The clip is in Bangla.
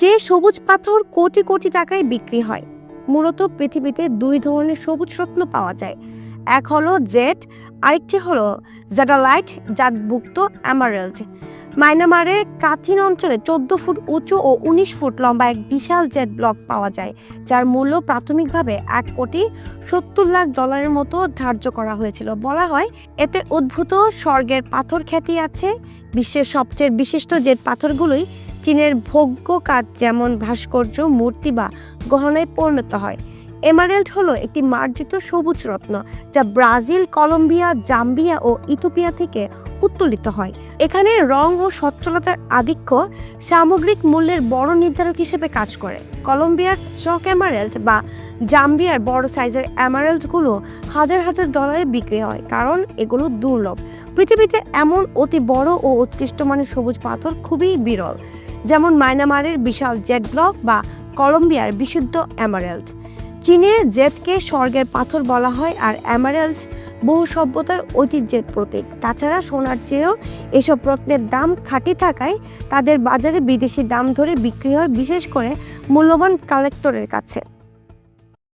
যে সবুজ পাথর কোটি কোটি টাকায় বিক্রি হয়। মূলত পৃথিবীতে দুই ধরনের সবুজ রত্ন পাওয়া যায়, এক হলো জেড, আরেকটি হলো জ্যাডালাইট জাতভুক্ত এমারেল্ড। মায়ানমারের কাথিন অঞ্চলে 14 ফুট উঁচু ও 19 ফুট লম্বা এক বিশাল জেড ব্লক পাওয়া যায়, যার মূল্য প্রাথমিকভাবে $1,70,00,000 মতো ধার্য করা হয়েছিল। বলা হয় এতে উদ্ভূত স্বর্গের পাথর খ্যাতি আছে। বিশ্বের সবচেয়ে বিশিষ্ট জেড পাথরগুলোই চীনের ভোগ্য কাজ, যেমন ভাস্কর্য, মূর্তি বা গহনায় পরিণত হয়। এমারেল্ড হলো একটি মার্জিত সবুজ রত্ন যা ব্রাজিল, কলম্বিয়া, জাম্বিয়া ও ইথিওপিয়া থেকে উত্তোলিত হয়। এখানে রং ও সচ্ছলতার আধিক্য সামগ্রিক মূল্যের বড় নির্ধারক হিসেবে কাজ করে। কলম্বিয়ার চক এমারেল্ড বা জাম্বিয়ার বড় সাইজের এমারেল্ডগুলো হাজার হাজার ডলারে বিক্রি হয়, কারণ এগুলো দুর্লভ। পৃথিবীতে এমন অতি বড় ও উৎকৃষ্ট মানের সবুজ পাথর খুবই বিরল, যেমন মায়ানমারের বিশাল জেড ব্লক বা কলম্বিয়ার বিশুদ্ধ এমারেল্ড। চীনে জেডকে স্বর্গের পাথর বলা হয়, আর এমারেল্ড বহু সভ্যতার ঐতিহ্যের প্রতীক। তাছাড়া সোনার চেয়েও এসব রত্নের দাম খাঁটি থাকায় তাদের বাজারে বিদেশি দাম ধরে বিক্রি হয়, বিশেষ করে মূল্যবান কালেক্টরের কাছে।